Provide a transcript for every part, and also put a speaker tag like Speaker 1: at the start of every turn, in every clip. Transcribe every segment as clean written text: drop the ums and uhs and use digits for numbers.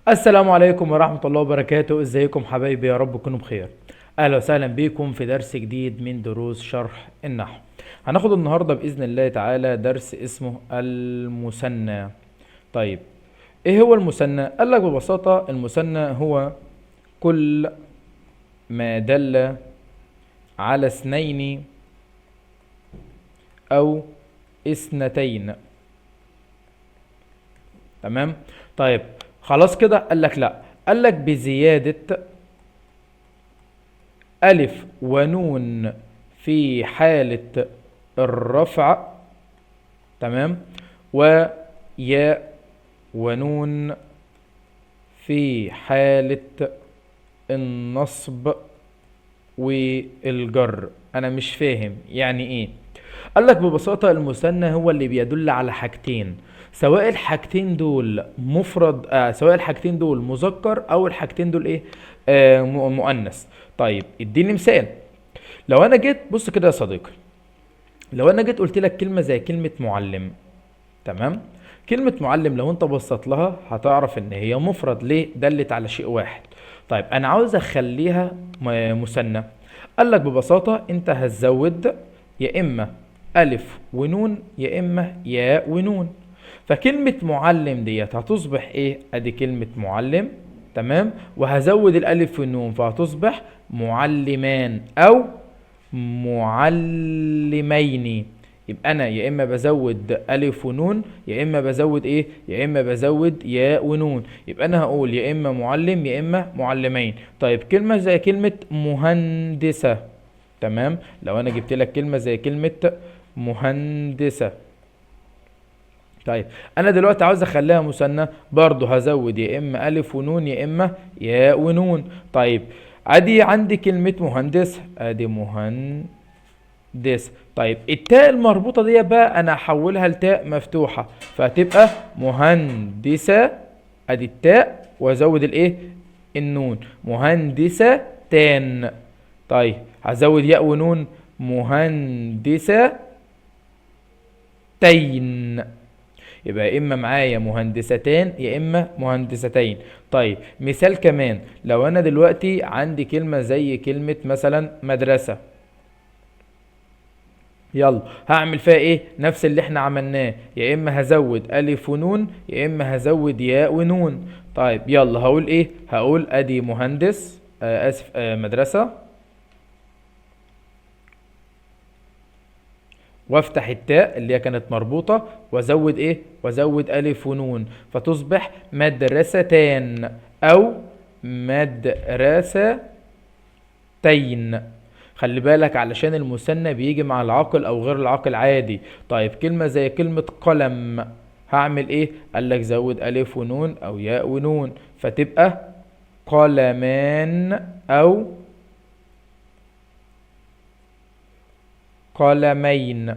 Speaker 1: السلام عليكم ورحمة الله وبركاته. ازيكم حبايبي؟ يا رب تكونوا بخير. اهلا وسهلا بيكم في درس جديد من دروس شرح النحو. هناخد النهاردة بإذن الله تعالى درس اسمه المثنى. طيب، ايه هو المثنى؟ قال لك ببساطة المثنى هو كل ما دل على اثنين او اثنتين. تمام. طيب، خلاص كده. قال لك لا، قال لك بزيادة ألف ونون في حالة الرفع. تمام. وياء ونون في حالة النصب والجر. أنا مش فاهم يعني إيه. قال لك ببساطة المثنى هو اللي بيدل على حاجتين، سواء الحاجتين دول مفرد، سواء الحاجتين دول مذكر او الحاجتين دول ايه، مؤنث. طيب اديني مثال. لو انا جيت بص كده يا صديقي، لو انا جيت قلت لك كلمة زي كلمة معلم. تمام. كلمة معلم لو انت بصيت لها هتعرف ان هي مفرد. ليه؟ دلت على شيء واحد. طيب انا عاوز اخليها مثنى. قال لك ببساطة انت هتزود يا اما الف ونون يا اما ياء ونون. فكلمة معلم ديت هتصبح ايه؟ ادي كلمة معلم. تمام. وهزود الالف والنون فهتصبح معلمان او معلمين. يبقى انا يا اما بزود الف ونون يا اما بزود ايه، يا اما بزود ياء ونون. يبقى انا هقول يا اما معلم يا اما معلمين. طيب كلمة زي كلمة مهندسة. تمام. لو انا جبت لك كلمة زي كلمة مهندسة. طيب انا دلوقتي عاوز اخليها مثنى، برضه هزود يا اما الف ونون يا اما ياء ونون. طيب ادي عندي كلمة مهندس، ادي مهندس. طيب التاء المربوطة دي بقى انا هحولها لتاء مفتوحة فهتبقى مهندسة. ادي التاء وازود الايه، النون، مهندسة تان. طيب هزود ياء ونون، مهندسة تين. يبقى يا اما معايا مهندستان يا اما مهندستين. طيب مثال كمان، لو انا دلوقتي عندي كلمة زي كلمة مثلا مدرسة. يلا هعمل فيها ايه؟ نفس اللي احنا عملناه، يا اما هزود الف ونون يا اما هزود ياء ونون. طيب يلا هقول ايه؟ هقول ادي مهندس، اسف، مدرسة، وافتح التاء اللي هي كانت مربوطة وازود ايه، وازود الف ونون فتصبح مدرستان او مدرستين. خلي بالك علشان المثنى بيجي مع العاقل او غير العاقل عادي. طيب كلمة زي كلمة قلم، هعمل ايه؟ قال لك زود الف ونون او ياء ونون فتبقى قلمان او قلمين.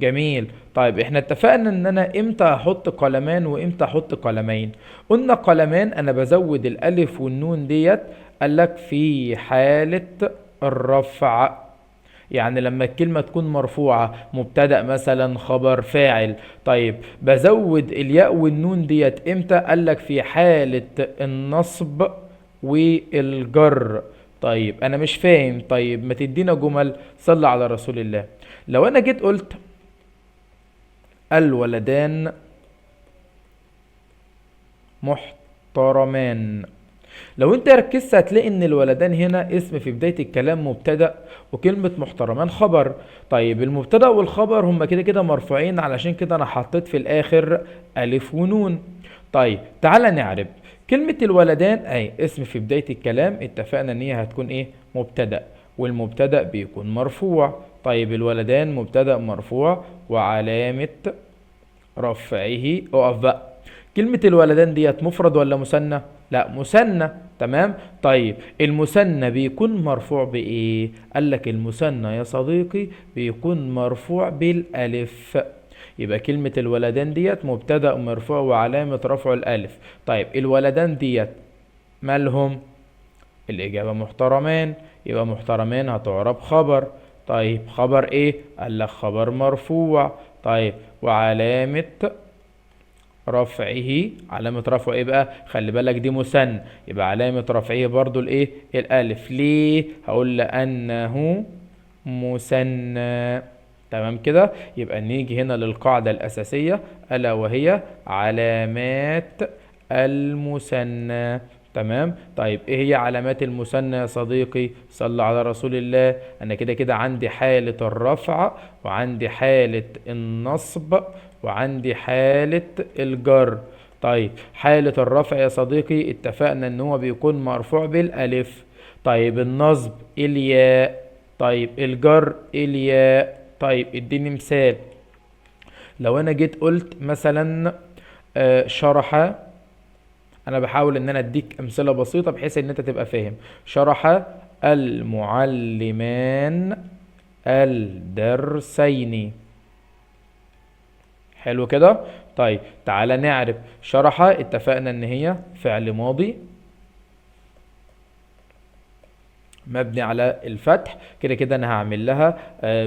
Speaker 1: جميل. طيب احنا اتفقنا ان انا امتى احط قلمان وامتى احط قلمين. قلنا قلمان انا بزود الالف والنون ديت، قالك في حالة الرفع. يعني لما الكلمة تكون مرفوعة، مبتدأ مثلا خبر فاعل. طيب بزود الياء والنون ديت امتى؟ قالك في حالة النصب والجر. طيب انا مش فاهم، طيب ما تدينا جمل. صلى على رسول الله. لو انا جيت قلت الولدان محترمان، لو انت ركزت هتلاقي ان الولدان هنا اسم في بداية الكلام مبتدأ، وكلمة محترمان خبر. طيب المبتدأ والخبر هما كده كده مرفوعين، علشان كده انا حطيت في الاخر الف ونون. طيب تعالى نعرب كلمة الولدان. اي اسم في بداية الكلام، اتفقنا ان هي هتكون ايه؟ مبتدأ، والمبتدأ بيكون مرفوع. طيب الولدان مبتدأ مرفوع وعلامة رفعه. اقف بقى. كلمة الولدان ديت مفرد ولا مثنى؟ لا مثنى. تمام. طيب المثنى بيكون مرفوع بايه؟ قال لك المثنى يا صديقي بيكون مرفوع بالالف. يبقى كلمة الولدان ديت مبتدأ مرفوع وعلامة رفعه الالف. طيب الولدان ديت مالهم؟ الإجابة محترمان. يبقى محترمان هتعرب خبر. طيب خبر ايه؟ قال لك خبر مرفوع. طيب وعلامة رفعه، علامة رفعه ايه بقى؟ خلي بالك دي مثنى، يبقى علامة رفعه برضو الايه؟ الالف. ليه؟ هقول لانه مثنى. تمام كده. يبقى نيجي هنا للقاعدة الأساسية ألا وهي علامات المثنى. تمام. طيب ايه هي علامات المثنى يا صديقي؟ صلى على رسول الله. انا كده كده عندي حالة الرفع، وعندي حالة النصب، وعندي حالة الجر. طيب حالة الرفع يا صديقي اتفقنا ان هو بيكون مرفوع بالالف. طيب النصب الياء. طيب الجر الياء. طيب اديني مثال. لو انا جيت قلت مثلا شرح، انا بحاول ان انا اديك امثله بسيطه بحيث ان انت تبقى فاهم. شرح المعلمان الدرسين. حلو كده. طيب تعالى نعرف. شرح اتفقنا ان هي فعل ماضي مبني على الفتح. كده كده انا هعمل لها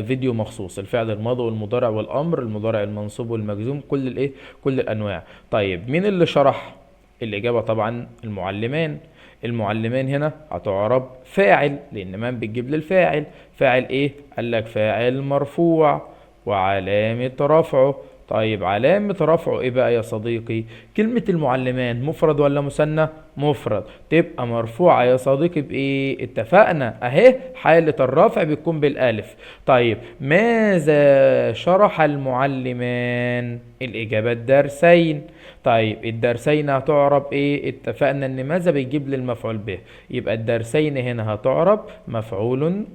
Speaker 1: فيديو مخصوص. الفعل الماضي والمضارع والامر، المضارع المنصوب والمجزوم، كل الايه، كل الانواع. طيب مين اللي شرح؟ الاجابه طبعا المعلمان. المعلمان هنا هتعرب فاعل، لان من بتجيب للفاعل. فاعل ايه؟ قال لك فاعل مرفوع وعلامه رفعه. طيب علامة رفعه ايه بقى يا صديقي؟ كلمة المعلمان مفرد ولا مثنى؟ مفرد. تبقى مرفوعة يا صديقي بايه؟ اتفقنا اهي حالة الرفع بتكون بالالف. طيب ماذا شرح المعلمان؟ الاجابة الدرسين. طيب الدرسين هتعرب ايه؟ اتفقنا ان ماذا بيجيب للمفعول به، يبقى الدرسين هنا هتعرب مفعول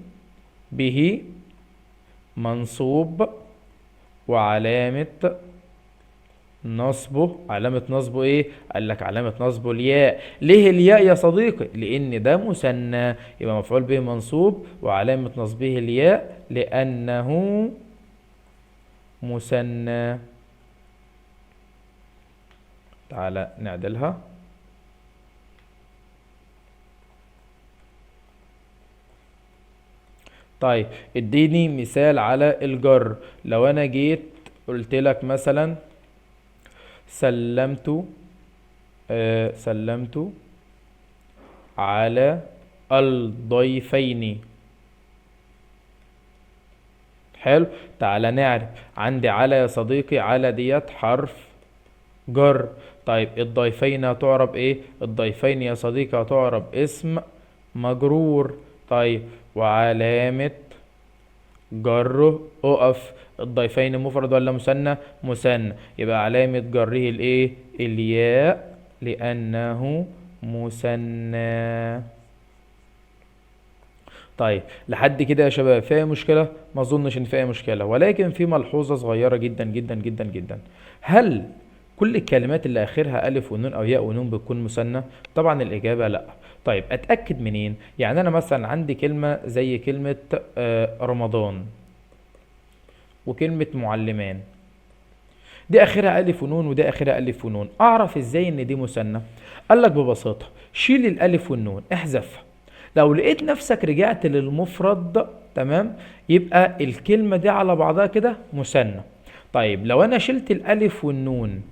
Speaker 1: به منصوب وعلامة نصبه. علامة نصبه ايه؟ قال لك علامة نصبه الياء. ليه الياء يا صديقي؟ لان ده مثنى، يبقى مفعول به منصوب وعلامة نصبه الياء لانه مثنى. تعالى نعدلها. طيب اديني مثال على الجر. لو انا جيت قلت لك مثلا سلمت سلمت على الضيفين. حلو. تعالى نعرف. عندي على يا صديقي، على ديت حرف جر. طيب الضيفين هتعرب ايه؟ الضيفين يا صديقي هتعرب اسم مجرور. طيب وعلامة جره اقف. الضيفين مفرد ولا مثنى؟ مثنى. يبقى علامة جره الايه؟ الياء لأنه مثنى. طيب لحد كده يا شباب فيها مشكلة؟ ما اظنش ان فيها مشكلة، ولكن في ملحوظة صغيرة جدا جدا جدا جدا. هل كل الكلمات اللي اخرها الف ونون او ياء ونون بتكون مثنى؟ طبعا الاجابة لا. طيب اتاكد منين؟ يعني انا مثلا عندي كلمة زي كلمة رمضان وكلمة معلمان، دي اخرها الف ونون وده اخرها الف ونون، اعرف ازاي ان دي مثنى؟ قال لك ببساطة شيل الالف والنون احذفها. لو لقيت نفسك رجعت للمفرد تمام، يبقى الكلمة دي على بعضها كده مثنى. طيب لو انا شلت الالف والنون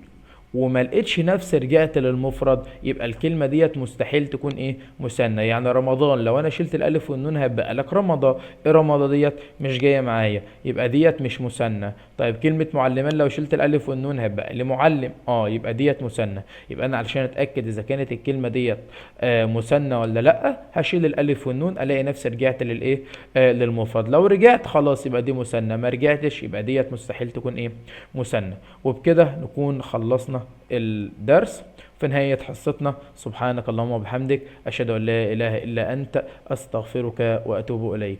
Speaker 1: وما لقيتش نفسي رجعت للمفرد، يبقى الكلمة ديت مستحيل تكون ايه؟ مثنى. يعني رمضان لو انا شلت الالف والنون هيبقى لك رمضة. ايه رمضة ديت؟ مش جاية معايا، يبقى ديت مش مثنى. طيب كلمة معلمان لو شلت الالف والنون هيبقى لي معلم، يبقى ديت مثنى. يبقى انا علشان اتاكد اذا كانت الكلمة ديت مثنى ولا لا، هشيل الالف والنون الاقي نفسي رجعت للايه؟ للمفرد. لو رجعت خلاص يبقى دي مثنى، ما رجعتش يبقى ديت مستحيل تكون ايه؟ مثنى. وبكده نكون خلصنا الدرس. في نهاية حصتنا سبحانك اللهم وبحمدك أشهد أن لا إله إلا أنت أستغفرك وأتوب إليك.